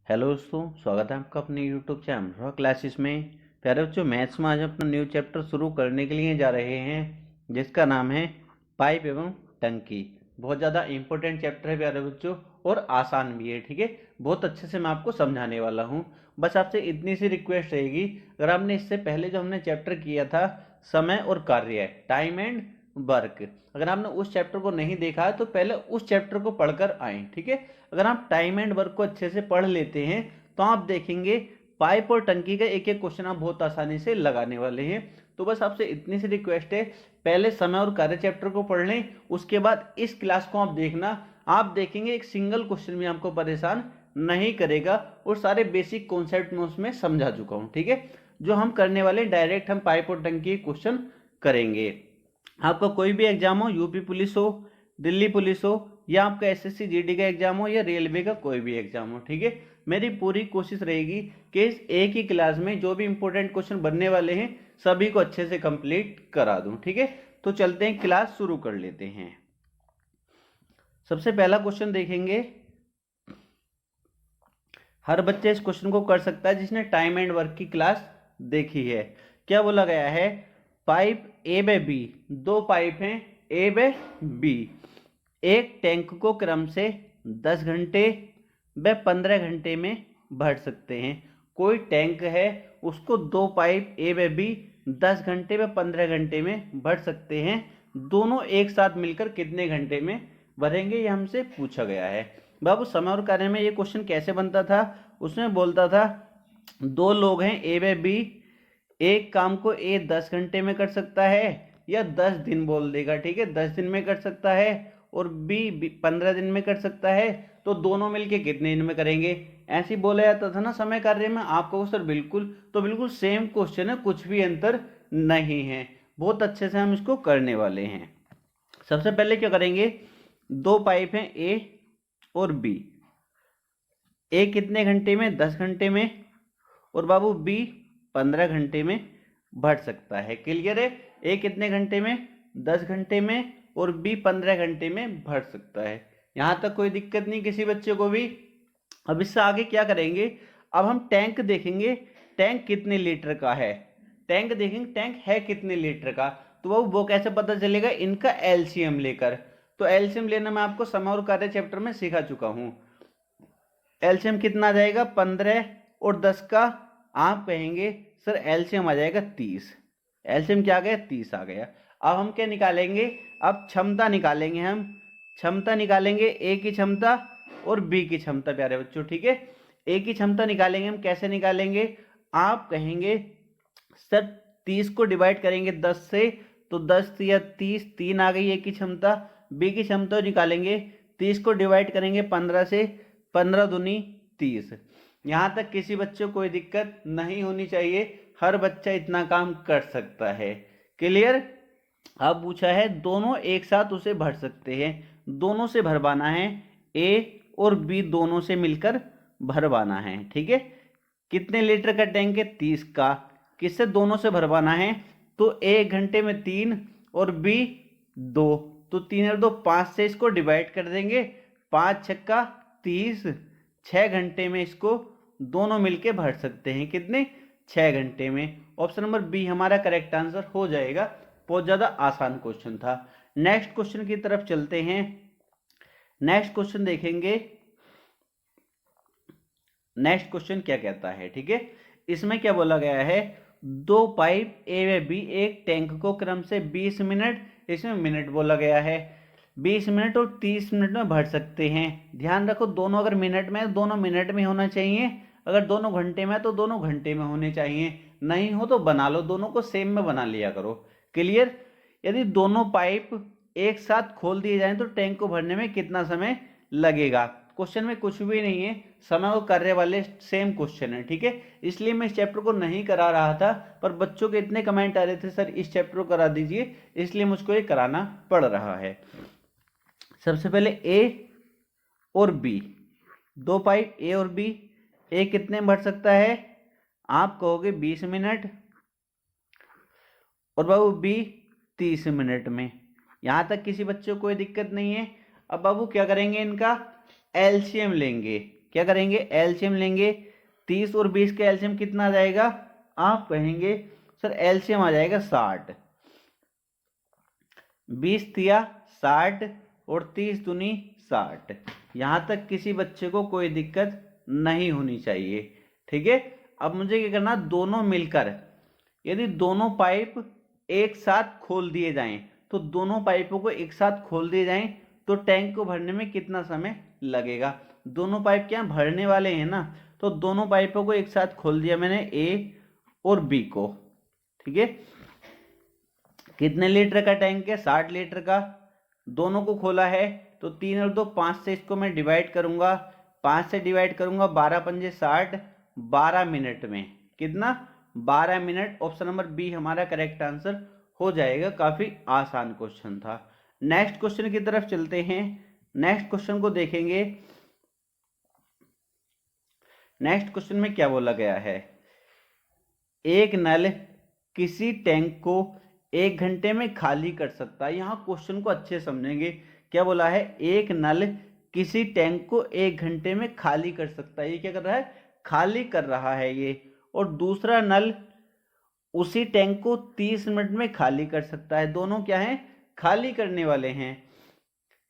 Hello दोस्तों, स्वागत है आपका अपने यूट्यूब चैनल रॉ क्लासेस में। प्यारे बच्चों, मैथ्स में आज अपना न्यू चैप्टर शुरू करने के लिए जा रहे हैं जिसका नाम है पाइप एवं टंकी। बहुत ज़्यादा इंपॉर्टेंट चैप्टर है प्यारे बच्चों, और आसान भी है। ठीक है, बहुत अच्छे से मैं आपको समझाने वाला हूँ। बस आपसे इतनी सी रिक्वेस्ट रहेगी, अगर आपने इससे पहले जो हमने चैप्टर किया था समय और कार्य, टाइम एंड वर्क, अगर आपने उस चैप्टर को नहीं देखा है तो पहले उस चैप्टर को पढ़कर आए। ठीक है, अगर आप टाइम एंड वर्क को अच्छे से पढ़ लेते हैं तो आप देखेंगे पाइप और टंकी का एक एक क्वेश्चन आप बहुत आसानी से लगाने वाले हैं। तो बस आपसे इतनी सी रिक्वेस्ट है, पहले समय और कार्य चैप्टर को पढ़ लें, उसके बाद इस क्लास को आप देखना। आप देखेंगे एक सिंगल क्वेश्चन भी आपको परेशान नहीं करेगा, और सारे बेसिक कॉन्सेप्ट में उसमें समझा चुका हूं। ठीक है, जो हम करने वाले डायरेक्ट हम पाइप और टंकी क्वेश्चन करेंगे। आपका कोई भी एग्जाम हो, यूपी पुलिस हो, दिल्ली पुलिस हो, या आपका एसएससी जीडी का एग्जाम हो, या रेलवे का कोई भी एग्जाम हो, ठीक है, मेरी पूरी कोशिश रहेगी कि इस एक ही क्लास में जो भी इंपॉर्टेंट क्वेश्चन बनने वाले हैं सभी को अच्छे से कंप्लीट करा दूं। ठीक है, तो चलते हैं, क्लास शुरू कर लेते हैं। सबसे पहला क्वेश्चन देखेंगे, हर बच्चे इस क्वेश्चन को कर सकता है जिसने टाइम एंड वर्क की क्लास देखी है। क्या बोला गया है, पाइप ए बे बी, दो पाइप हैं ए बे बी, एक टैंक को क्रम से 10 घंटे व 15 घंटे में भर सकते हैं। कोई टैंक है, उसको दो पाइप ए व बी 10 घंटे व 15 घंटे में भर सकते हैं। दोनों एक साथ मिलकर कितने घंटे में भरेंगे, ये हमसे पूछा गया है। बाबू, समय और कार्य में ये क्वेश्चन कैसे बनता था, उसमें बोलता था दो लोग हैं ए व बी, एक काम को ए 10 घंटे में कर सकता है या 10 दिन बोल देगा। ठीक है, 10 दिन में कर सकता है, और बी 15 दिन में कर सकता है। तो दोनों मिलके कितने दिन में करेंगे, ऐसे ही बोला जाता था ना समय कार्य में। आपको सर बिल्कुल, तो बिल्कुल सेम क्वेश्चन है, कुछ भी अंतर नहीं है। बहुत अच्छे से हम इसको करने वाले हैं। सबसे पहले क्या करेंगे, दो पाइप हैं ए और बी, ए कितने घंटे में, 10 घंटे में, और बाबू बी 15 घंटे में भर सकता है। क्लियर है, ए कितने घंटे में, 10 घंटे में, और बी 15 घंटे में भर सकता है। यहां तक कोई दिक्कत नहीं किसी बच्चे को भी। अब इससे आगे क्या करेंगे, अब हम टैंक देखेंगे, टैंक कितने लीटर का है, टैंक देखेंगे टैंक है कितने लीटर का। तो वो कैसे पता चलेगा, इनका एलसीएम लेकर। तो एलसीएम लेना मैं आपको समय और कार्य चैप्टर में सिखा चुका हूं। एलसीएम कितना आ जाएगा, 15 और 10 का आप कहेंगे सर एलसीएम आ जाएगा 30। एलसीएम क्या आ गया, 30 आ गया। अब हम क्या निकालेंगे, अब क्षमता निकालेंगे। हम क्षमता निकालेंगे, ए की क्षमता और बी की क्षमता प्यारे बच्चों। ठीक है, ए की क्षमता निकालेंगे हम, कैसे निकालेंगे, आप कहेंगे सर 30 को डिवाइड करेंगे 10 से, तो 10 या 30, 3 आ गई ए की क्षमता। बी की क्षमता निकालेंगे, 30 को डिवाइड करेंगे 15 से, 15 दूनी 30। यहां तक किसी बच्चे को कोई दिक्कत नहीं होनी चाहिए, हर बच्चा इतना काम कर सकता है। क्लियर। अब पूछा है दोनों एक साथ उसे भर सकते हैं, दोनों से भरवाना है, ए और बी दोनों से मिलकर भरवाना है। ठीक है, कितने लीटर का टैंक है, 30 का, किससे दोनों से भरवाना है, तो 1 घंटे में 3 और बी 2, तो 3 और 2 5 से इसको डिवाइड कर देंगे, 5 छक्का 30, 6 घंटे में इसको दोनों मिलके भर सकते हैं। कितने, 6 घंटे में। ऑप्शन नंबर बी हमारा करेक्ट आंसर हो जाएगा। बहुत ज्यादा आसान क्वेश्चन था। नेक्स्ट क्वेश्चन की तरफ चलते हैं। नेक्स्ट क्वेश्चन देखेंगे, नेक्स्ट क्वेश्चन क्या कहता है। ठीक है, इसमें क्या बोला गया है, दो पाइप ए व बी एक टैंक को क्रम से 20 मिनट, इसमें मिनट बोला गया है, 20 मिनट और 30 मिनट में भर सकते हैं। ध्यान रखो, दोनों अगर मिनट में, दोनों मिनट में होना चाहिए, अगर दोनों घंटे में तो दोनों घंटे में होने चाहिए, नहीं हो तो बना लो, दोनों को सेम में बना लिया करो। क्लियर। यदि दोनों पाइप एक साथ खोल दिए जाएं तो टैंक को भरने में कितना समय लगेगा। क्वेश्चन में कुछ भी नहीं है, समय और कार्य वाले सेम क्वेश्चन है। ठीक है, इसलिए मैं इस चैप्टर को नहीं करा रहा था, पर बच्चों के इतने कमेंट आ रहे थे सर इस चैप्टर को करा दीजिए, इसलिए मुझको ये कराना पड़ रहा है। सबसे पहले ए और बी, दो पाइप ए और बी, ए कितने में भर सकता है, आप कहोगे 20 मिनट, और बाबू बी 30 मिनट में। यहां तक किसी बच्चे को कोई दिक्कत नहीं है। अब बाबू क्या करेंगे, इनका एलसीएम लेंगे। क्या करेंगे, एलसीएम लेंगे। 30 और 20 का एलसीएम कितना आ जाएगा, आप कहेंगे सर एलसीएम आ जाएगा 60। 20 तिया 60 और 30 दूनी 60। यहाँ तक किसी बच्चे को कोई दिक्कत नहीं होनी चाहिए, ठीक है। अब मुझे क्या करना, दोनों मिलकर यदि दोनों पाइप एक साथ खोल दिए जाएं, तो दोनों पाइपों को एक साथ खोल दिए जाएं तो टैंक को भरने में कितना समय लगेगा। दोनों पाइप क्या भरने वाले हैं ना, तो दोनों पाइपों को एक साथ खोल दिया मैंने, ए और बी को, ठीक है। कितने लीटर का टैंक है, 60 लीटर का। दोनों को खोला है तो 3 और 2 5 से इसको मैं डिवाइड करूंगा, 5 से डिवाइड करूंगा, 12 पंजे 60, 12 मिनट में कितना, 12 मिनट। ऑप्शन नंबर बी हमारा करेक्ट आंसर हो जाएगा। काफी आसान क्वेश्चन था। नेक्स्ट क्वेश्चन की तरफ चलते हैं। नेक्स्ट क्वेश्चन को देखेंगे। नेक्स्ट क्वेश्चन में क्या बोला गया है, एक नल किसी टैंक को 1 घंटे में खाली कर सकता है। यहाँ क्वेश्चन को अच्छे समझेंगे। क्या बोला है, एक नल किसी टैंक को 1 घंटे में खाली कर सकता है। ये क्या कर रहा है, खाली कर रहा है ये। और दूसरा नल उसी टैंक को 30 मिनट में खाली कर सकता है। दोनों क्या हैं, खाली करने वाले हैं।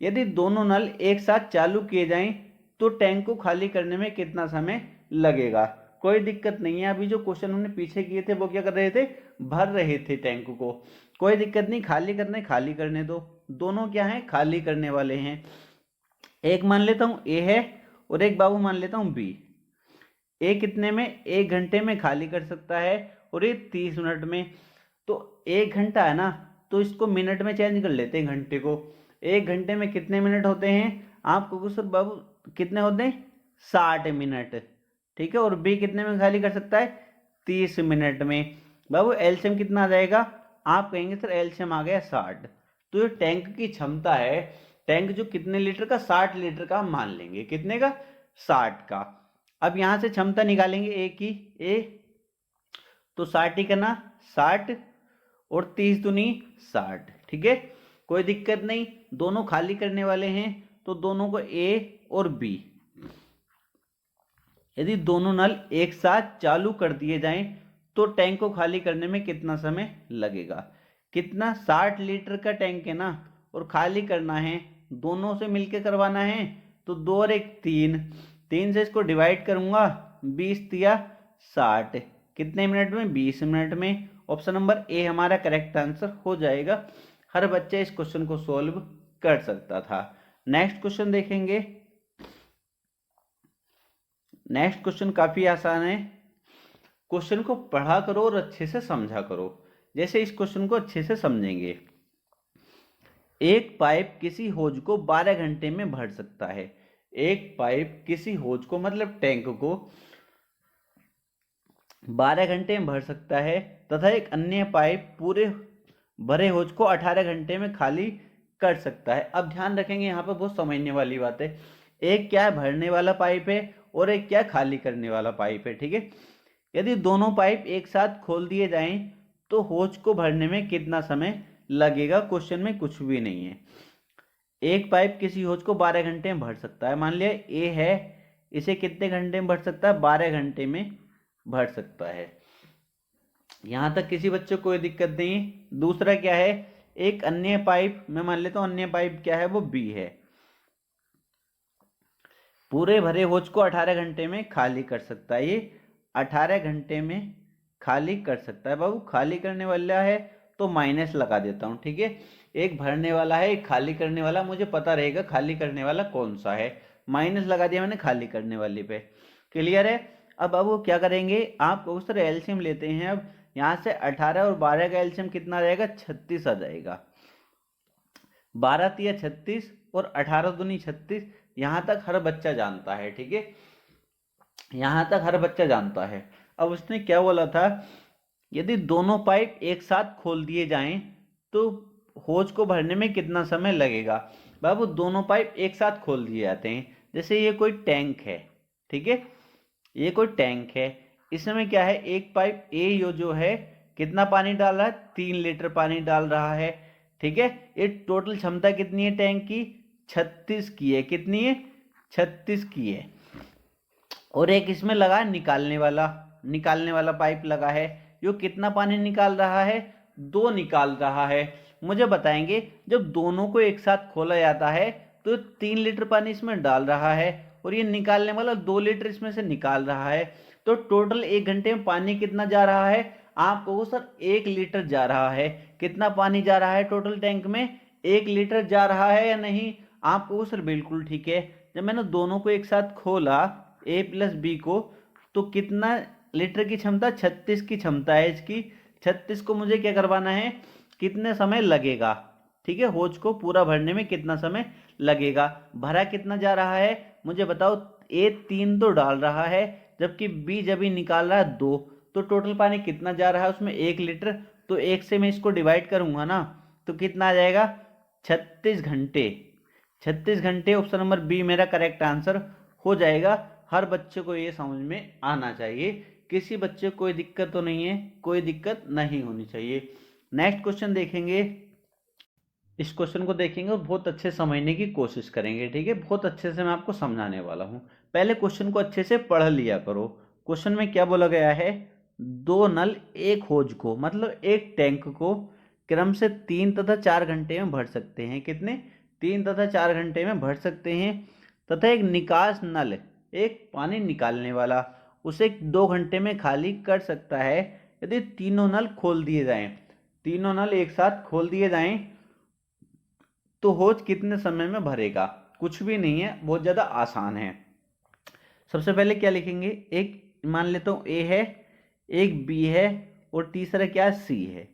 यदि दोनों नल एक साथ चालू किए जाएं तो टैंक को खाली करने में कितना समय लगेगा। कोई दिक्कत नहीं है। अभी जो क्वेश्चन हमने पीछे किए थे वो क्या कर रहे थे, भर रहे थे टैंक को। कोई दिक्कत नहीं, खाली करने दो। दोनों क्या हैं, खाली करने वाले हैं। एक मान लेता हूं ए है और एक बाबू मान लेता हूं बी। ए कितने में, 1 घंटे में खाली कर सकता है और ये 30 मिनट में। तो 1 घंटा है ना, तो इसको मिनट में चेंज कर लेते हैं घंटे को। 1 घंटे में कितने मिनट होते हैं, आपको सर बाबू कितने होते हैं, 60 मिनट, ठीक है। और बी कितने में खाली कर सकता है, 30 मिनट में। बाबू एलसीएम कितना आ जाएगा, आप कहेंगे सर एलसीएम आ गया 60। तो ये टैंक की क्षमता है, टैंक जो कितने लीटर का, 60 लीटर का मान लेंगे। कितने का, 60 का। अब यहां से क्षमता निकालेंगे ए की, ए तो 60 ही करना, 60 और 30 दूनी 60, ठीक है। कोई दिक्कत नहीं, दोनों खाली करने वाले हैं तो दोनों को ए और बी। यदि दोनों नल एक साथ चालू कर दिए जाएं तो टैंक को खाली करने में कितना समय लगेगा। कितना, 60 लीटर का टैंक है ना, और खाली करना है, दोनों से मिलकर करवाना है, तो 2 और 1 3, 3 से इसको डिवाइड करूंगा, 20 तिया 60, कितने मिनट में, 20 मिनट में। ऑप्शन नंबर ए हमारा करेक्ट आंसर हो जाएगा। हर बच्चे इस क्वेश्चन को सोल्व कर सकता था। नेक्स्ट क्वेश्चन देखेंगे। नेक्स्ट क्वेश्चन काफी आसान है। क्वेश्चन को पढ़ा करो और अच्छे से समझा करो। जैसे इस क्वेश्चन को अच्छे से समझेंगे, एक पाइप किसी होज को 12 घंटे में भर सकता है। एक पाइप किसी होज को मतलब टैंक को 12 घंटे में भर सकता है तथा एक अन्य पाइप पूरे भरे होज को 18 घंटे में खाली कर सकता है। अब ध्यान रखेंगे, यहाँ पर बहुत समझने वाली बात है। एक क्या है, भरने वाला पाइप है और एक क्या, खाली करने वाला पाइप है, ठीक है। यदि दोनों पाइप एक साथ खोल दिए जाएं तो होज को भरने में कितना समय लगेगा। क्वेश्चन में कुछ भी नहीं है। एक पाइप किसी होज को 12 घंटे में भर सकता है। मान लिया ए है, इसे कितने घंटे में भर सकता है, 12 घंटे में भर सकता है। यहां तक किसी बच्चे को कोई दिक्कत नहीं। दूसरा क्या है, एक अन्य पाइप, मैं मान लेता हूं अन्य पाइप क्या है, वो बी है, पूरे भरे होज को 18 घंटे में खाली कर सकता है। ये 18 घंटे में खाली कर सकता है। बाबू खाली करने वाला है तो माइनस लगा देता हूं, ठीक है। एक भरने वाला है, एक खाली करने वाला, मुझे पता रहेगा खाली करने वाला कौन सा है। माइनस लगा दिया मैंने खाली करने वाले पे। क्लियर है। अब बाबू क्या करेंगे, आप उस तरह एलसीएम लेते हैं। अब यहाँ से 18 और 12 का एलसीएम कितना रहेगा, 36 आ जाएगा। 12 तिया 36 और 18 दूनी 36। यहां तक हर बच्चा जानता है, ठीक है। यहां तक हर बच्चा जानता है। अब उसने क्या बोला था, यदि दोनों पाइप एक साथ खोल दिए जाएं तो होज को भरने में कितना समय लगेगा। बाबू दोनों पाइप एक साथ खोल दिए जाते हैं। जैसे ये कोई टैंक है, ठीक है, ये कोई टैंक है। इसमें क्या है, एक पाइप ए जो है कितना पानी डाल रहा है, 3 लीटर पानी डाल रहा है, ठीक है। ये टोटल क्षमता कितनी है टैंक की, 36 की है। कितनी है, 36 की है। और एक इसमें लगा है निकालने वाला पाइप लगा है। जो कितना पानी निकाल रहा है, 2 निकाल रहा है। मुझे बताएंगे जब दोनों को एक साथ खोला जाता है तो 3 लीटर पानी इसमें डाल रहा है और ये निकालने वाला 2 लीटर इसमें से निकाल रहा है, तो टोटल 1 घंटे में पानी कितना जा रहा है? आप कहो सर 1 लीटर जा रहा है। कितना पानी जा रहा है टोटल टैंक में? 1 लीटर जा रहा है या नहीं? आप कहो सर बिल्कुल ठीक है। जब मैंने दोनों को एक साथ खोला ए प्लस बी को, तो कितना लीटर की क्षमता? 36 की क्षमता है इसकी। 36 को मुझे क्या करवाना है, कितने समय लगेगा, ठीक है, होज को पूरा भरने में कितना समय लगेगा। भरा कितना जा रहा है मुझे बताओ। ए 3 तो डाल रहा है, जबकि बी जब ही निकाल रहा है 2, तो टोटल पानी कितना जा रहा है उसमें? 1 लीटर। तो 1 से मैं इसको डिवाइड करूंगा ना, तो कितना आ जाएगा? 36 घंटे। 36 घंटे ऑप्शन नंबर बी मेरा करेक्ट आंसर हो जाएगा। हर बच्चे को ये समझ में आना चाहिए, किसी बच्चे को कोई दिक्कत तो नहीं है, कोई दिक्कत नहीं होनी चाहिए। नेक्स्ट क्वेश्चन देखेंगे। इस क्वेश्चन को देखेंगे और बहुत अच्छे समझने की कोशिश करेंगे, ठीक है, बहुत अच्छे से मैं आपको समझाने वाला हूँ। पहले क्वेश्चन को अच्छे से पढ़ लिया करो। क्वेश्चन में क्या बोला गया है? 2 नल एक होज को, मतलब एक टैंक को क्रम से 3 तथा 4 घंटे में भर सकते हैं। कितने? 3 तथा 4 घंटे में भर सकते हैं। तथा एक निकास नल, एक पानी निकालने वाला, उसे 2 घंटे में खाली कर सकता है यदि तीनों नल खोल दिए जाएं। तीनों नल एक साथ खोल दिए जाएं तो होज कितने समय में भरेगा? कुछ भी नहीं है, बहुत ज़्यादा आसान है। सबसे पहले क्या लिखेंगे? एक मान लेता हूँ ए है, एक बी है और तीसरा क्या? सी है।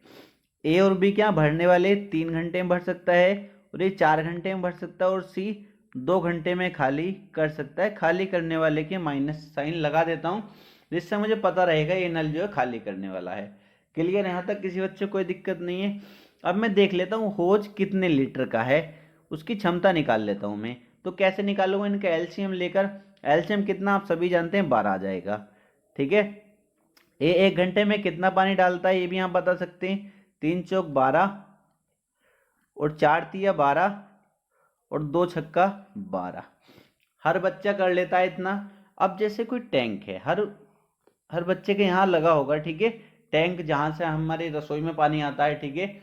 ए और बी क्या भरने वाले? 3 घंटे में भर सकता है और ये 4 घंटे में भर सकता है, और सी 2 घंटे में खाली कर सकता है। खाली करने वाले के माइनस साइन लगा देता हूँ, जिससे मुझे पता रहेगा ये नल जो है खाली करने वाला है। क्लियर? यहाँ तक किसी बच्चे को कोई दिक्कत नहीं है। अब मैं देख लेता हूँ होज कितने लीटर का है, उसकी क्षमता निकाल लेता हूँ मैं। तो कैसे निकालूंगा? इनका एलसीएम लेकर। एलसीएम कितना आप सभी जानते हैं? 12 आ जाएगा, ठीक है। ये 1 घंटे में कितना पानी डालता है ये भी आप बता सकते हैं। 3 चौक 12 और 4 तिया 12 और 2 छक्का 12। हर बच्चा कर लेता है इतना। अब जैसे कोई टैंक है, हर हर बच्चे के यहाँ लगा होगा, ठीक है, टैंक जहाँ से हमारे रसोई में पानी आता है, ठीक है,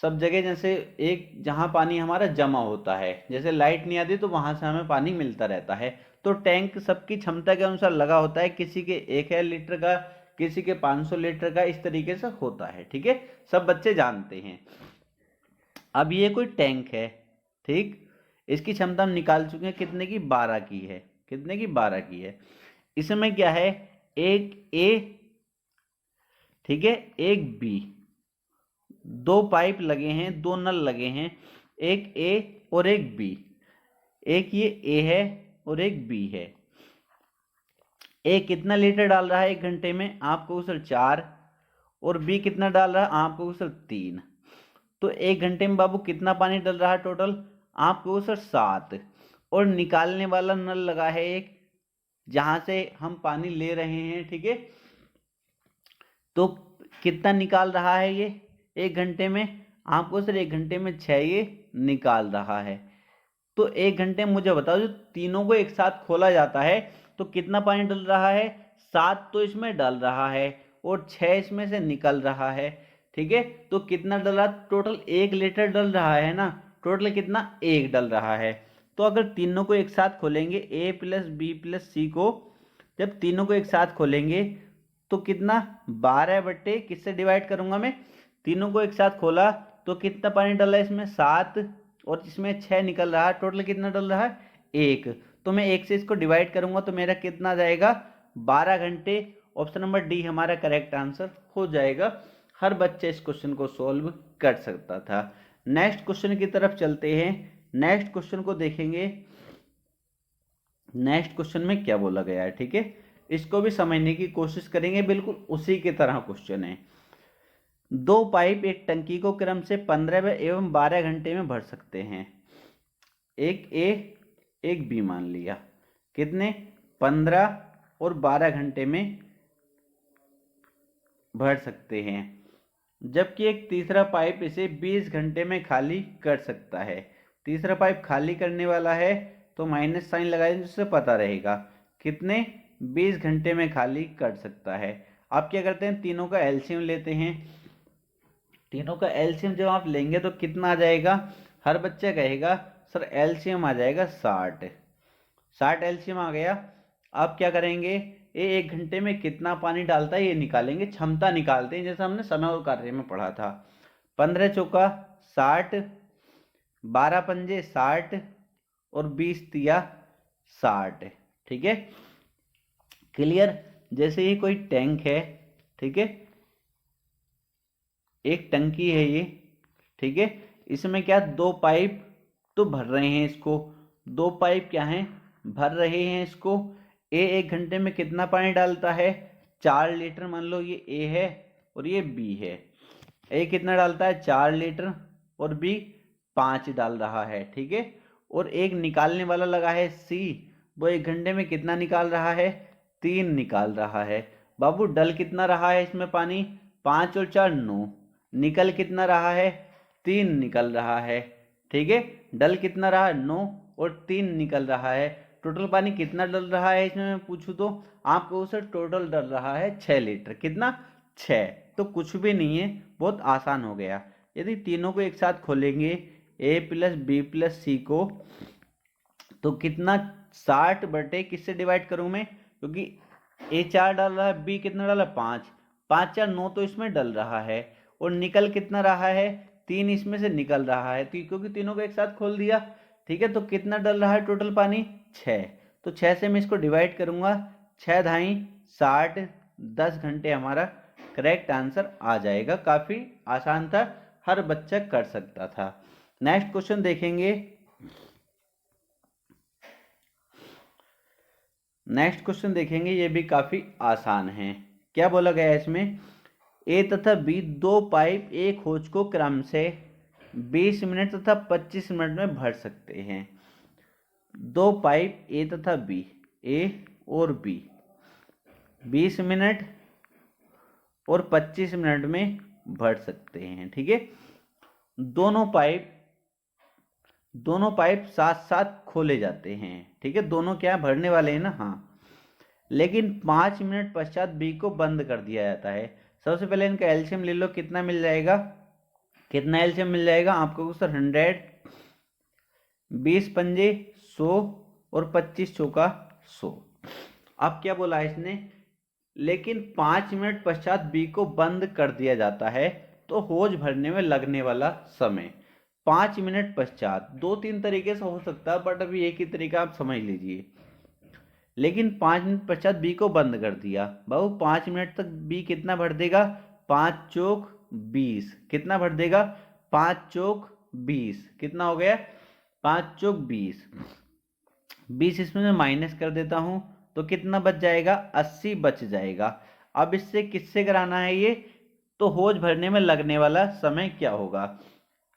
सब जगह जैसे एक जहाँ पानी हमारा जमा होता है, जैसे लाइट नहीं आती तो वहां से हमें पानी मिलता रहता है। तो टैंक सबकी क्षमता के अनुसार लगा होता है, किसी के 1000 लीटर का, किसी के 500 लीटर का, इस तरीके से होता है, ठीक है, सब बच्चे जानते हैं। अब ये कोई टैंक है, ठीक, इसकी क्षमता हम निकाल चुके हैं, कितने की? 12 की है। कितने की? 12 की है। इसमें क्या है? एक ए, ठीक है, एक बी, 2 पाइप लगे हैं, 2 नल लगे हैं, एक ए और एक बी। एक ये ए है और एक बी है। ए कितना लीटर डाल रहा है 1 घंटे में? आपको सर 4। और बी कितना डाल रहा है? आपको सर 3। तो 1 घंटे में बाबू कितना पानी डल रहा है टोटल? आपको सर 7। और निकालने वाला नल लगा है एक, जहां से हम पानी ले रहे हैं, ठीक है, तो कितना निकाल रहा है ये 1 घंटे में? आपको सर 1 घंटे में 6 ये निकाल रहा है। तो 1 घंटे में मुझे बताओ, जो तीनों को एक साथ खोला जाता है तो कितना पानी डल रहा है? 7 तो इसमें डल रहा है और 6 इसमें से निकल रहा है, ठीक है। तो कितना डल रहा? टोटल 1 लीटर डल रहा है ना। टोटल कितना? 1 डल रहा है। तो अगर तीनों को एक साथ खोलेंगे, ए प्लस बी प्लस सी को, जब तीनों को एक साथ खोलेंगे तो कितना? 12 बट्टे किससे डिवाइड करूंगा मैं? तीनों को एक साथ खोला तो कितना पानी डला है इसमें? 7। और इसमें 6 निकल रहा है, टोटल कितना डल रहा है? 1। तो मैं 1 से इसको डिवाइड करूंगा तो मेरा कितना जाएगा? 12 घंटे। ऑप्शन नंबर डी हमारा करेक्ट आंसर हो जाएगा। हर बच्चा इस क्वेश्चन को सॉल्व कर सकता था। नेक्स्ट क्वेश्चन की तरफ चलते हैं। नेक्स्ट क्वेश्चन को देखेंगे। नेक्स्ट क्वेश्चन में क्या बोला गया है, ठीक है, इसको भी समझने की कोशिश करेंगे। बिल्कुल उसी की तरह क्वेश्चन है। 2 पाइप एक टंकी को क्रम से 15 एवं 12 घंटे में भर सकते हैं। एक ए एक बी मान लिया। कितने? 15 और 12 घंटे में भर सकते हैं, जबकि एक तीसरा पाइप इसे 20 घंटे में खाली कर सकता है। तीसरा पाइप खाली करने वाला है तो माइनस साइन लगाएं, जिससे पता रहेगा। कितने? 20 घंटे में खाली कर सकता है। आप क्या करते हैं, तीनों का एलसीएम लेते हैं। तीनों का एलसीएम जब आप लेंगे तो कितना आ जाएगा, हर बच्चा कहेगा सर एलसीएम आ जाएगा 60। 60 एलसीएम आ गया। आप क्या करेंगे, ये 1 घंटे में कितना पानी डालता है ये निकालेंगे, क्षमता निकालते हैं, जैसे हमने समय और कार्य में पढ़ा था। 15 चौका 60, 12 पंजे 60 और 20 तिया 60। ठीक है, क्लियर। जैसे ही कोई टैंक है, ठीक है, एक टंकी है ये, ठीक है, इसमें क्या 2 पाइप तो भर रहे हैं इसको, 2 पाइप क्या हैं, भर रहे हैं इसको। ए 1 घंटे में कितना पानी डालता है, 4 लीटर। मान लो ये ए है और ये बी है। ए कितना डालता है, 4 लीटर, और बी 5 डाल रहा है, ठीक है। और एक निकालने वाला लगा है सी, वो 1 घंटे में कितना निकाल रहा है, 3 निकाल रहा है। बाबू डल कितना रहा है इसमें पानी, 5 और 4 9। निकल कितना रहा है, 3 निकल रहा है, ठीक है। डल कितना रहा, 9 और 3 निकल रहा है। टोटल पानी कितना डल रहा है इसमें मैं पूछूं तो आपको सर टोटल डल रहा है 6 लीटर। कितना, 6। तो कुछ भी नहीं है, बहुत आसान हो गया। यदि तीनों को एक साथ खोलेंगे ए प्लस बी प्लस सी को, तो कितना, 60 बटे किससे डिवाइड करूं मैं, क्योंकि ए 4 डाल रहा है, बी कितना डाला 5, 5 4 9 तो इसमें डल रहा है। और निकल कितना रहा है, 3 इसमें से निकल रहा है, तो क्योंकि तीनों को एक साथ खोल दिया, ठीक है। तो कितना डल रहा है टोटल पानी, 6। तो 6 से मैं इसको डिवाइड करूंगा, 6 धाई 60, 10 घंटे हमारा करेक्ट आंसर आ जाएगा। काफी आसान था, हर बच्चा कर सकता था। नेक्स्ट क्वेश्चन देखेंगे। नेक्स्ट क्वेश्चन देखेंगे, ये भी काफी आसान है। क्या बोला गया है इसमें, ए तथा बी 2 पाइप एक होज को क्रम से 20 मिनट तथा 25 मिनट में भर सकते हैं। 2 पाइप ए तथा बी, ए और बी 20 मिनट और 25 मिनट में भर सकते हैं, ठीक है। दोनों पाइप साथ साथ खोले जाते हैं, ठीक है। दोनों क्या भरने वाले हैं ना, हाँ। लेकिन 5 मिनट पश्चात बी को बंद कर दिया जाता है। सबसे पहले इनका एलसीएम ले लो, कितना मिल जाएगा, कितना एलसीएम मिल जाएगा आपको सर 100, 20 पंजे 100 और 25 चौका 100। अब क्या बोला है इसने, लेकिन 5 मिनट पश्चात बी को बंद कर दिया जाता है, तो होज भरने में लगने वाला समय 5 मिनट पश्चात। 2-3 तरीके से हो सकता है, बट अभी एक ही तरीका आप समझ लीजिए। लेकिन 5 मिनट पश्चात बी को बंद कर दिया, बाबू 5 मिनट तक बी कितना भर देगा, 5 चौक 20। कितना भर देगा, 5 चौक 20। कितना हो गया, 5 चौक 20। 20 इसमें मैं माइनस कर देता हूं, तो कितना बच जाएगा, 80 बच जाएगा। अब इससे किससे कराना है ये, तो होज भरने में लगने वाला समय क्या होगा।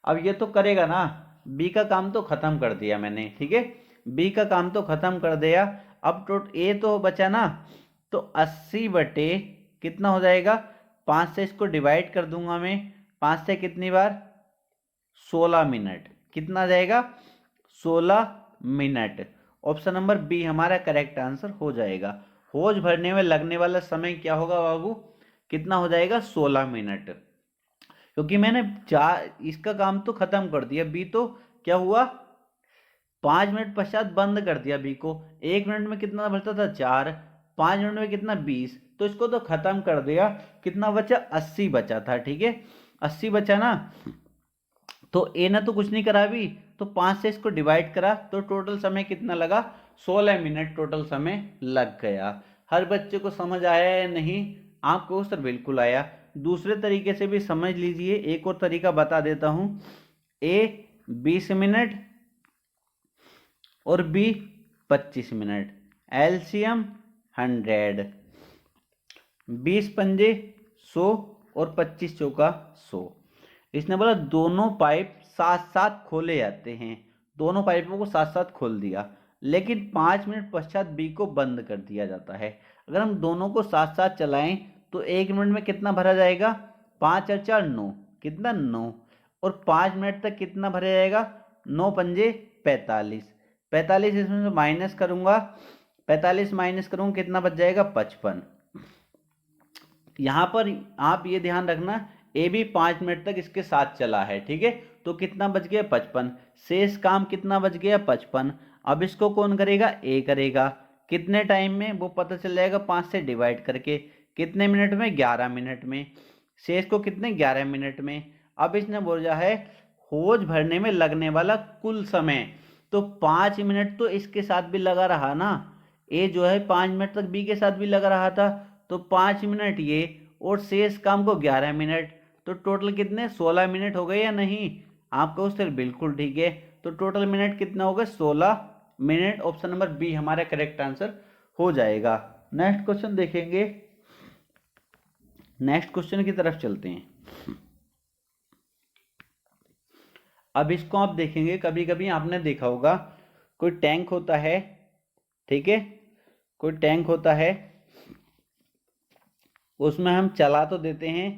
अब ये तो करेगा ना, बी का काम तो खत्म कर दिया मैंने, ठीक है। बी का काम तो खत्म कर दिया। अब ए तो बचा ना, तो 80 बटे कितना हो जाएगा, 5 से इसको डिवाइड कर दूंगा मैं, 5 से कितनी बार, 16 मिनट। कितना जाएगा, 16 मिनट। ऑप्शन नंबर बी हमारा करेक्ट आंसर हो जाएगा। होज भरने में लगने वाला समय क्या होगा बाबू, कितना हो जाएगा, 16 मिनट। क्योंकि मैंने इसका काम तो खत्म कर दिया, बी तो क्या हुआ, 5 मिनट पश्चात बंद कर दिया बी को। 1 मिनट में कितना भरता था, 4, 5 मिनट में कितना, 20। तो इसको तो खत्म कर दिया, कितना बचा, 80 बचा था, ठीक है। 80 बचा ना, तो ए ने तो कुछ नहीं करा अभी, तो 5 से इसको डिवाइड करा, तो टोटल समय कितना लगा, 16 मिनट टोटल समय लग गया। हर बच्चे को समझ आया या नहीं, आपको सर बिल्कुल आया। दूसरे तरीके से भी समझ लीजिए, एक और तरीका बता देता हूं। ए 20 मिनट और बी 25 मिनट, एलसीएम 100, 20 पंजे 100 और 25 चौका 100। इसने बोला दोनों पाइप साथ साथ खोले जाते हैं, दोनों पाइपों को साथ साथ खोल दिया, लेकिन 5 मिनट पश्चात बी को बंद कर दिया जाता है। अगर हम दोनों को साथ साथ चलाएं तो 1 मिनट में कितना भरा जाएगा, 5 और 4 9, कितना 9, और 5 मिनट तक कितना भरा जाएगा, 9 पंजे 45। 45 इसमें से माइनस करूंगा, 45 माइनस करूँ कितना बच जाएगा 55। यहाँ पर आप ये ध्यान रखना ए भी 5 मिनट तक इसके साथ चला है, ठीक है, तो कितना बच गया 55। शेष काम कितना बच गया 55। अब इसको कौन करेगा, ए करेगा। कितने टाइम में वो पता चल जाएगा 5 से डिवाइड करके। कितने मिनट में, 11 मिनट में। शेष को कितने, 11 मिनट में। अब इसने बोला है होज भरने में लगने वाला कुल समय, तो 5 मिनट तो इसके साथ भी लगा रहा ना, ए जो है 5 मिनट तक बी के साथ भी लगा रहा था, तो 5 मिनट ये और शेष काम को 11 मिनट, तो टोटल कितने 16 मिनट हो गए या नहीं। आपका उत्तर बिल्कुल ठीक है, तो टोटल मिनट कितना होगा 16 मिनट। ऑप्शन नंबर बी हमारा करेक्ट आंसर हो जाएगा। नेक्स्ट क्वेश्चन देखेंगे, नेक्स्ट क्वेश्चन की तरफ चलते हैं। अब इसको आप देखेंगे, कभी कभी आपने देखा होगा कोई टैंक होता है, ठीक है, कोई टैंक होता है, उसमें हम चला तो देते हैं,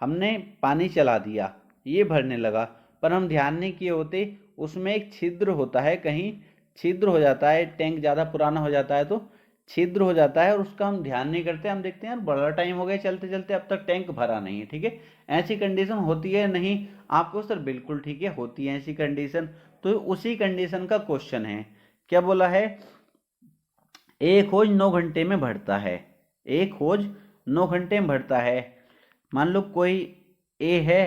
हमने पानी चला दिया, ये भरने लगा, पर हम ध्यान नहीं किए होते उसमें एक छिद्र होता है, कहीं छिद्र हो जाता है, टैंक ज़्यादा पुराना हो जाता है तो छिद्र हो जाता है और उसका हम ध्यान नहीं करते। हम देखते हैं यार बड़ा टाइम हो गया चलते चलते, अब तक टैंक भरा नहीं है, ठीक है, ऐसी कंडीशन होती है नहीं। आपको सर बिल्कुल ठीक है, होती है ऐसी कंडीशन। तो उसी कंडीशन का क्वेश्चन है, क्या बोला है, एक होज 9 घंटे में भरता है, एक होज 9 घंटे में भरता है। मान लो कोई ए है,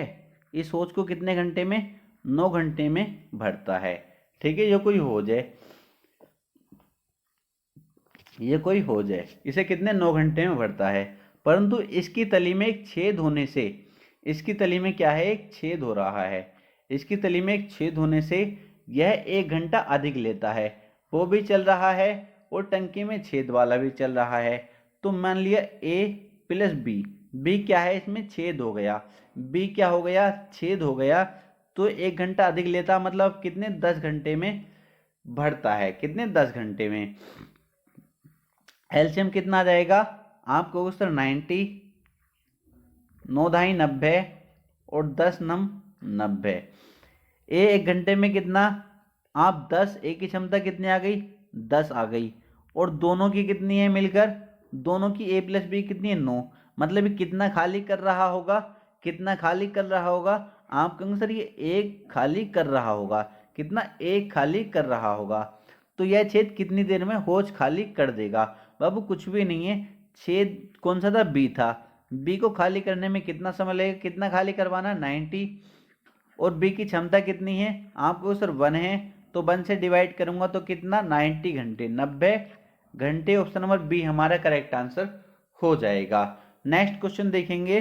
इस होज को कितने घंटे में, 9 घंटे में भरता है, ठीक है, ये कोई होज है, ये कोई होज है, इसे कितने 9 घंटे में भरता है, परंतु इसकी तली में एक छेद होने से, इसकी तली में क्या है, एक छेद हो रहा है, इसकी तली में एक छेद होने से यह 1 घंटा अधिक लेता है, वो भी चल रहा है और टंकी में छेद वाला भी चल रहा है। तो मान लिया ए प्लस बी, बी क्या है, इसमें छेद हो गया, बी क्या हो गया, छेद हो गया, तो 1 घंटा अधिक लेता, मतलब कितने 10 घंटे में भरता है, कितने 10 घंटे में। एलसीएम कितना आ जाएगा, आपको सर 90, 9 ढाई 90 और 10 नम 90। ए 1 घंटे में कितना, आप 10, ए की क्षमता कितनी आ गई 10 आ गई, और दोनों की कितनी है मिलकर, दोनों की ए प्लस बी कितनी है 9, मतलब कितना खाली कर रहा होगा, कितना खाली कर रहा होगा, आप कहेंगे सर ये एक खाली कर रहा होगा, कितना एक खाली कर रहा होगा, तो यह छेद कितनी देर में होज खाली कर देगा। बाबू कुछ भी नहीं है, छेद कौन सा था, बी था, बी को खाली करने में कितना समय लगेगा, कितना खाली करवाना 90, और बी की क्षमता कितनी है, आपको सर 1 है, तो 1 से डिवाइड करूंगा तो कितना 90 घंटे, 90 घंटे। ऑप्शन नंबर बी हमारा करेक्ट आंसर हो जाएगा। नेक्स्ट क्वेश्चन देखेंगे,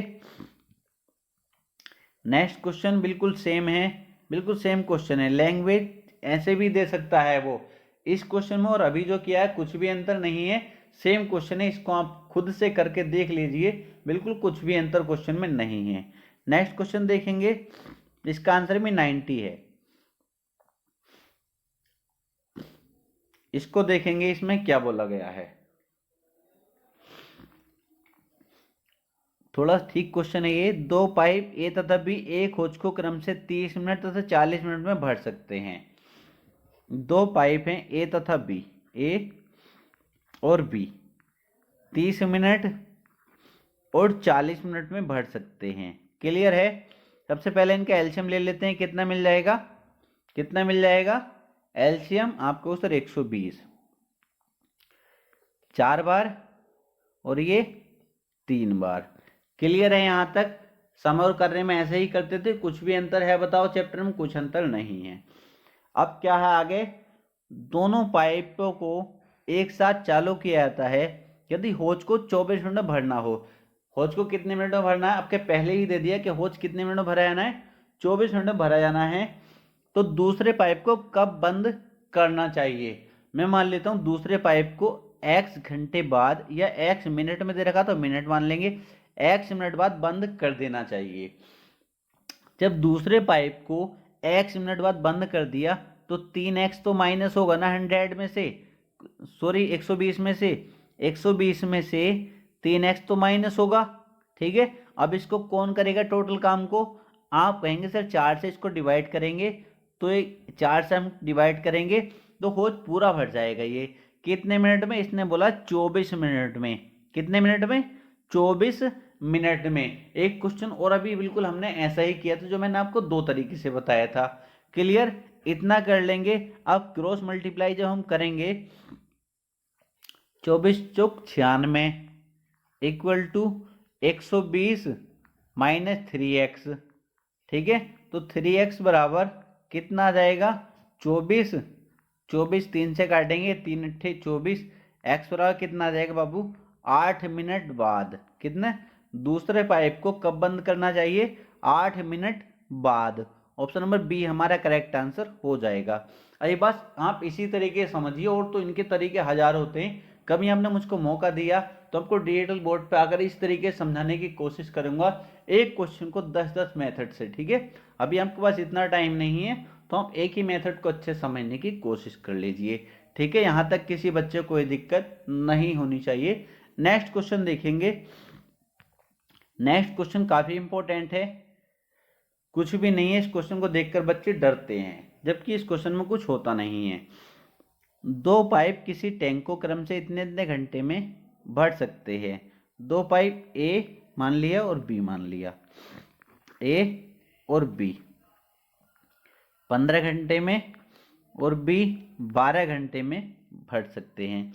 नेक्स्ट क्वेश्चन बिल्कुल सेम है, बिल्कुल सेम क्वेश्चन है, लैंग्वेज ऐसे भी दे सकता है वो इस क्वेश्चन में, और अभी जो किया है कुछ भी अंतर नहीं है, सेम क्वेश्चन है, इसको आप खुद से करके देख लीजिए, बिल्कुल कुछ भी अंतर क्वेश्चन में नहीं है। नेक्स्ट क्वेश्चन देखेंगे, इसका आंसर भी 90 है। इसको देखेंगे, इसमें क्या बोला गया है, थोड़ा ठीक क्वेश्चन है ये। 2 पाइप ए तथा बी एक होज को क्रम से 30 मिनट तथा 40 मिनट में भर सकते हैं। 2 पाइप हैं ए तथा बी, ए और बी 30 मिनट और 40 मिनट में भर सकते हैं, क्लियर है। सबसे पहले इनका एलसीएम ले लेते हैं, कितना मिल जाएगा, कितना मिल जाएगा, एलसीएम आपको सर 120, 4 बार और ये 3 बार, क्लियर है। यहाँ तक समर करने में ऐसे ही करते थे, कुछ भी अंतर है बताओ, चैप्टर में कुछ अंतर नहीं है। अब क्या है आगे, दोनों पाइपों को एक साथ चालू किया जाता है यदि होज को 24 मिनट में भरना हो। होज को कितने मिनट में भरना है, आपके पहले ही दे दिया कि होज कितने मिनट में भरा जाना है, 24 मिनट में भरा जाना है। तो दूसरे पाइप को कब बंद करना चाहिए, मैं मान लेता हूँ दूसरे पाइप को x घंटे बाद, या x मिनट में दे रखा तो मिनट मान लेंगे, x मिनट बाद बंद कर देना चाहिए। जब दूसरे पाइप को x मिनट बाद बंद कर दिया तो 3x तो माइनस होगा ना 100 में से, सॉरी 120 में से, 120 में से 3x तो माइनस होगा, ठीक है। अब इसको कौन करेगा टोटल काम को, आप कहेंगे सर 4 से इसको डिवाइड करेंगे, तो 4 से हम डिवाइड करेंगे तो होज पूरा भर जाएगा ये, कितने मिनट में? इसने बोला 24 मिनट में। कितने मिनट में? 24 मिनट में। एक क्वेश्चन और अभी बिल्कुल हमने ऐसा ही किया था, जो मैंने आपको दो तरीके से बताया था। क्लियर? इतना कर लेंगे। अब क्रॉस मल्टीप्लाई जब हम करेंगे, 24 चौक 96 इक्वल टू 120 माइनस 3x। ठीक है, तो 3x बराबर कितना आ जाएगा? 24। 24 3 से काटेंगे, 3 अट्ठे 24। x बराबर कितना आ जाएगा बाबू? 8 मिनट बाद। कितने? दूसरे पाइप को कब बंद करना चाहिए? 8 मिनट बाद। ऑप्शन नंबर बी हमारा करेक्ट आंसर हो जाएगा। अरे बस आप इसी तरीके से समझिए, और तो इनके तरीके हजार होते हैं। कभी आपने मुझको मौका दिया तो आपको डिजिटल बोर्ड पे आकर इस तरीके से समझाने की कोशिश करूंगा, एक क्वेश्चन को 10-10 मेथड से। ठीक है, अभी आपके पास इतना टाइम नहीं है, तो आप एक ही मेथड को अच्छे समझने की कोशिश कर लीजिए। ठीक है, यहां तक किसी बच्चे को कोई दिक्कत नहीं होनी चाहिए। नेक्स्ट क्वेश्चन देखेंगे। नेक्स्ट क्वेश्चन काफी इंपॉर्टेंट है। कुछ भी नहीं है, इस क्वेश्चन को देखकर बच्चे डरते हैं, जबकि इस क्वेश्चन में कुछ होता नहीं है। दो पाइप किसी टैंक को क्रम से इतने इतने घंटे में भर सकते हैं। दो पाइप ए मान लिया और बी मान लिया। ए और बी 15 घंटे में और बी 12 घंटे में भर सकते हैं।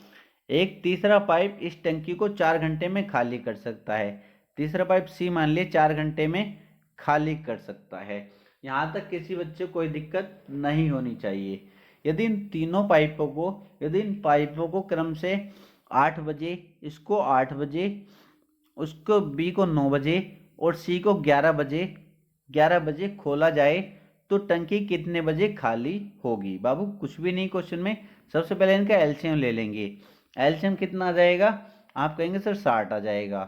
एक तीसरा पाइप इस टंकी को 4 घंटे में खाली कर सकता है। तीसरा पाइप सी मान लिए 4 घंटे में खाली कर सकता है। यहाँ तक किसी बच्चे को कोई दिक्कत नहीं होनी चाहिए। यदि इन पाइपों को क्रम से 8 बजे, इसको 8 बजे, उसको बी को 9 बजे और सी को 11 बजे खोला जाए तो टंकी कितने बजे खाली होगी? बाबू कुछ भी नहीं क्वेश्चन में, सबसे पहले इनका एलसीएम ले लेंगे। एलसीएम कितना आ जाएगा? आप कहेंगे सर 60 आ जाएगा।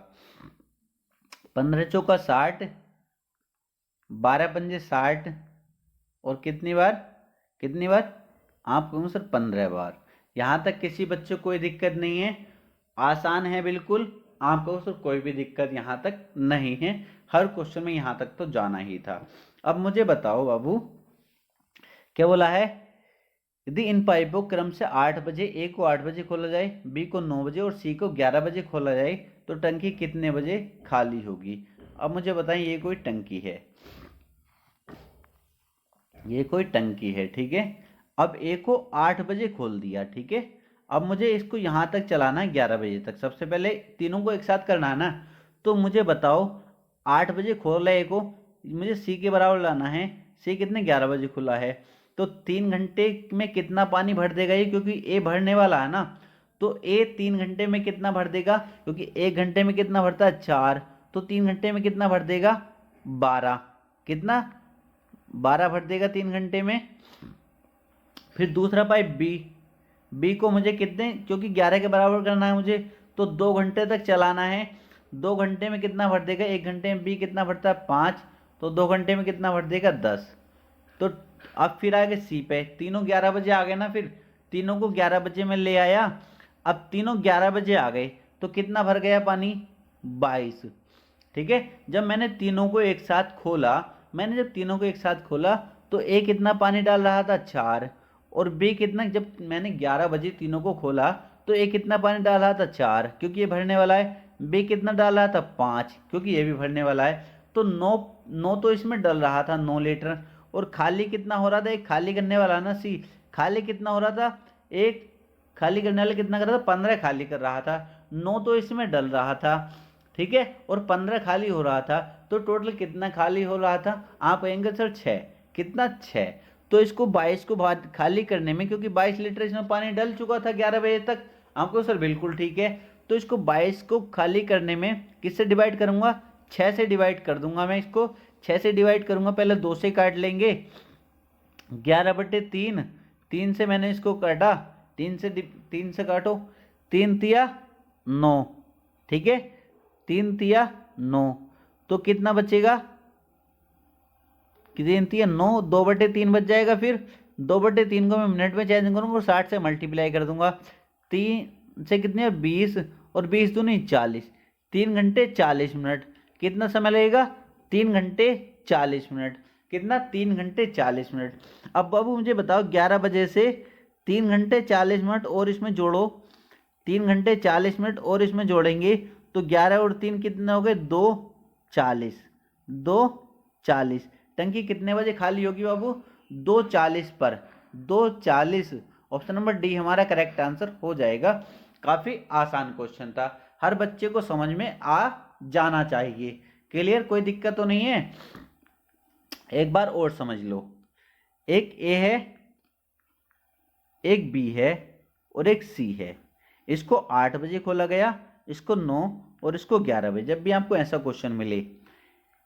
15 चौका 60, 12 पंजे 60, और कितनी बार? आप कहोगे सर 15 बार। यहाँ तक किसी बच्चे को कोई दिक्कत नहीं है, आसान है बिल्कुल। आप कहो सर कोई भी दिक्कत यहाँ तक नहीं है, हर क्वेश्चन में यहाँ तक तो जाना ही था। अब मुझे बताओ बाबू, क्या बोला है? यदि इन पाइपों क्रम से 8 बजे, ए को 8 बजे खोला जाए, बी को 9 बजे और सी को 11 बजे खोला जाए तो टंकी कितने बजे खाली होगी? अब मुझे बताएं, ये कोई टंकी है, ठीक है। अब ए को 8 बजे खोल दिया, ठीक है। अब मुझे इसको यहां तक चलाना है 11 बजे तक। सबसे पहले तीनों को एक साथ करना है ना, तो मुझे बताओ 8 बजे खोला है ए को, मुझे सी के बराबर लाना है। सी कितने? 11 बजे खुला है, तो 3 घंटे में कितना पानी भर देगा ये? क्योंकि ए भरने वाला है ना, तो ए 3 घंटे में कितना भर देगा? क्योंकि 1 घंटे में कितना भरता है? 4, तो 3 घंटे में कितना भर देगा? 12। कितना? 12 भर देगा 3 घंटे में। फिर दूसरा पाइप बी को मुझे कितने, क्योंकि 11 के बराबर करना है मुझे, तो 2 घंटे तक चलाना है। 2 घंटे में कितना भर देगा? 1 घंटे में बी कितना भरता है? 5, तो 2 घंटे में कितना भर देगा? 10। तो अब फिर आगे सी पे, तीनों 11 बजे आ गए ना, फिर तीनों को 11 बजे में ले आया। अब तीनों 11 बजे आ गए तो कितना भर गया पानी? 22। ठीक है, जब मैंने तीनों को एक साथ खोला, तो ए कितना पानी डाल रहा था? 4, और बी कितना? जब मैंने 11 बजे तीनों को खोला तो ए कितना पानी डाल रहा था? 4, क्योंकि ये भरने वाला है। बी कितना डाल रहा था? 5, क्योंकि ये भी भरने वाला है। तो 9 तो इसमें डल रहा था, 9 लीटर। और खाली कितना हो रहा था? एक खाली करने वाला ना, सी खाली कितना हो रहा था? एक खाली करने वाला कितना कर रहा था? 15 खाली कर रहा था। 9 तो इसमें डल रहा था, ठीक है, और 15 खाली हो रहा था, तो टोटल कितना खाली हो रहा था? आप कहेंगे सर 6। कितना? 6। तो इसको 22 को खाली करने में, क्योंकि 22 लीटर इसमें पानी डल चुका था 11 बजे तक। आपको सर बिल्कुल ठीक है। तो इसको 22 को खाली करने में किससे डिवाइड करूंगा? 6 से डिवाइड कर दूंगा मैं इसको। 6 से डिवाइड करूंगा, पहले 2 से काट लेंगे। 11/3, 3 से मैंने इसको काटा, 3 से काटो, 3 तिया 9, ठीक है, 3 तिया 9, तो कितना बचेगा? 3 तिया 9, 2/3 बच जाएगा। फिर 2/3 को मैं मिनट में चेंज करूंगा और 60 से मल्टीप्लाई कर दूंगा। 3 से कितने? 20, और 20 दूनी 40, 3 घंटे 40 मिनट। कितना समय लगेगा? 3 घंटे 40 मिनट। कितना? 3 घंटे 40 मिनट। अब बाबू मुझे बताओ 11 बजे से 3 घंटे 40 मिनट और इसमें जोड़ो, 3 घंटे 40 मिनट और इसमें जोड़ेंगे तो 11 और 3 कितने हो गए, 2:40, 2:40। टंकी कितने बजे खाली होगी बाबू, 2:40 पर, 2:40। ऑप्शन नंबर डी हमारा करेक्ट आंसर हो जाएगा। काफी आसान क्वेश्चन था, हर बच्चे को समझ में आ जाना चाहिए। क्लियर, कोई दिक्कत तो नहीं है। एक बार और समझ लो, एक ए है, एक बी है और एक सी है। इसको 8 बजे खोला गया, इसको 9 और इसको 11 बजे। जब भी आपको ऐसा क्वेश्चन मिले,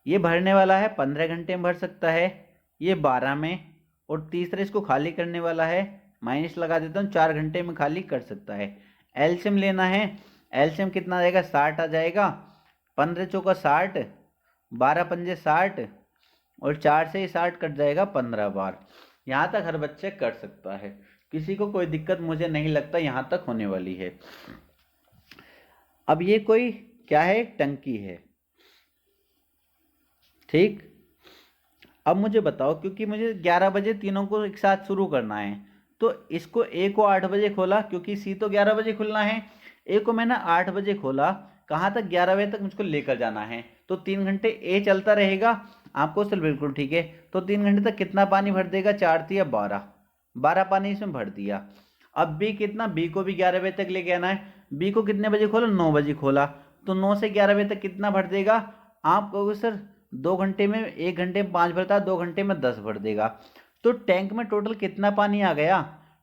ये भरने वाला है 15 घंटे में भर सकता है, ये 12 में, और तीसरा इसको खाली करने वाला है, माइनस लगा देता हूँ, 4 घंटे में खाली कर सकता है। एलसीएम लेना है, एलसीएम कितना आ जाएगा, 60 आ जाएगा। 15 चौका 60, 12 पंजे 60 और 4 से ही 60 कट जाएगा 15 बार। यहाँ तक हर बच्चे कर सकता है, किसी को कोई दिक्कत मुझे नहीं लगता यहाँ तक होने वाली है। अब ये कोई क्या है, टंकी है, ठीक। अब मुझे बताओ, क्योंकि मुझे 11 बजे तीनों को एक साथ शुरू करना है, तो इसको ए को 8 बजे खोला, क्योंकि सी तो 11 बजे खुलना है। ए को मैंने 8 बजे खोला, कहाँ तक, 11 बजे तक मुझको लेकर जाना है, तो 3 घंटे ए चलता रहेगा। आपको सर बिल्कुल ठीक है, तो 3 घंटे तक कितना पानी भर देगा, 4 या 12, 12 पानी इसमें भर दिया। अब बी कितना, बी को भी 11 बजे तक लेके आना है। बी को कितने बजे खोला, 9 बजे खोला, तो 9 से 11 बजे तक कितना भर देगा। आप कहोगे सर 2 घंटे में, 1 घंटे में 5 भरता है, 2 घंटे में 10 भर देगा। तो टैंक में टोटल कितना पानी आ गया,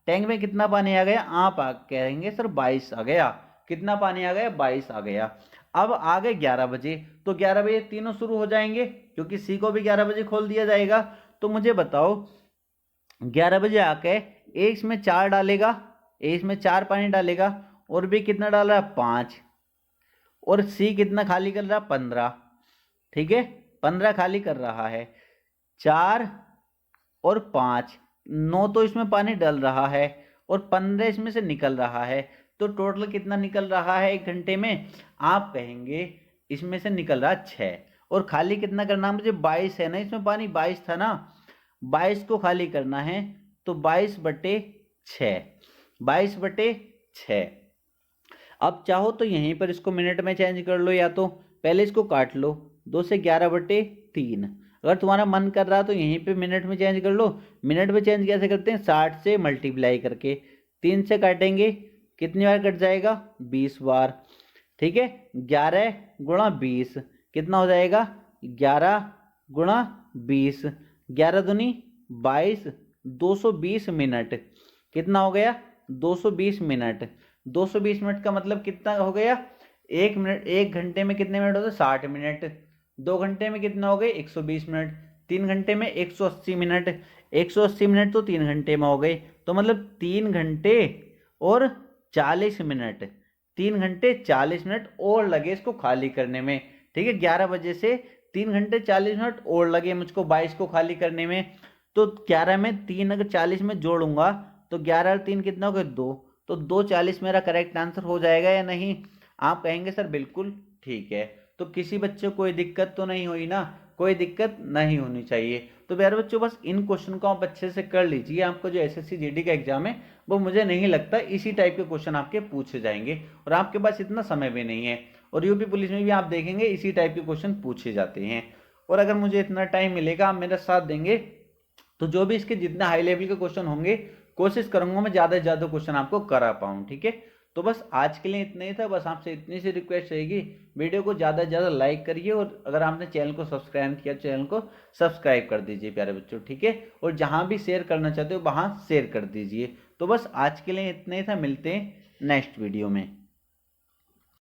टैंक में कितना पानी आ गया, आप कहेंगे सर 22 आ गया। कितना पानी आ गया, 22 आ गया। अब आ गए 11 बजे, तो 11 बजे तीनों शुरू हो जाएंगे, क्योंकि सी को भी 11 बजे खोल दिया जाएगा। तो मुझे बताओ, 11 बजे आके ए इसमें 4 डालेगा, ए इसमें 4 पानी डालेगा, और बी कितना डाल रहा है, 5, और सी कितना खाली कर रहा है, 15, ठीक है, 15 खाली कर रहा है। 4 और 5, 9 तो इसमें पानी डल रहा है और 15 इसमें से निकल रहा है, तो टोटल कितना निकल रहा है 1 घंटे में, आप कहेंगे इसमें से निकल रहा 6, और खाली कितना करना मुझे, 22 है ना, इसमें पानी 22 था ना, 22 को खाली करना है, तो 22/6, 22/6। अब चाहो तो यहीं पर इसको मिनट में चेंज कर लो, या तो पहले इसको काट लो, 2 से 11/3। अगर तुम्हारा मन कर रहा तो यहीं पे मिनट में चेंज कर लो। मिनट में चेंज कैसे करते हैं, 60 से मल्टीप्लाई करके, 3 से काटेंगे, कितनी बार कट जाएगा, 20 बार, ठीक है। 11 × 20 कितना हो जाएगा, 11 × 20, 11 दूनी 22, 220 मिनट, कितना हो गया, 220 मिनट। 220 मिनट का मतलब कितना हो गया, 1 मिनट, 1 घंटे में कितने मिनट होते, 60 मिनट। 2 घंटे में कितना हो गए, 120 मिनट। 3 घंटे में 180 मिनट, 180 मिनट तो 3 घंटे में हो गए, तो मतलब 3 घंटे और 40 मिनट, 3 घंटे 40 मिनट और लगे इसको खाली करने में, ठीक है। 11 बजे से 3 घंटे 40 मिनट और लगे मुझको 22 को खाली करने में। तो 11 में 3 अगर 40 में जोड़ूंगा तो 11 और 3 कितना हो गया, 2, तो 2:40 मेरा करेक्ट आंसर हो जाएगा या नहीं। आप कहेंगे सर बिल्कुल ठीक है। तो किसी बच्चे को कोई दिक्कत तो नहीं हुई ना, कोई दिक्कत नहीं होनी चाहिए। तो प्यारे बच्चों बस इन क्वेश्चन को आप अच्छे से कर लीजिए। आपको जो एसएससी जीडी का एग्जाम है वो मुझे नहीं लगता इसी टाइप के क्वेश्चन आपके पूछे जाएंगे, और आपके पास इतना समय भी नहीं है। और यूपी पुलिस में भी आप देखेंगे इसी टाइप के क्वेश्चन पूछे जाते हैं। और अगर मुझे इतना टाइम मिलेगा, आप मेरा साथ देंगे, तो जो भी इसके जितने हाई लेवल के क्वेश्चन होंगे कोशिश करूंगा मैं ज़्यादा से ज़्यादा क्वेश्चन आपको करा पाऊँ, ठीक है। तो बस आज के लिए इतना ही था। बस आपसे इतनी सी रिक्वेस्ट रहेगी, वीडियो को ज़्यादा से ज़्यादा लाइक करिए, और अगर आपने चैनल को सब्सक्राइब किया, चैनल को सब्सक्राइब कर दीजिए प्यारे बच्चों, ठीक है। और जहाँ भी शेयर करना चाहते हो वहाँ शेयर कर दीजिए। तो बस आज के लिए इतना ही था, मिलते हैं नेक्स्ट वीडियो में।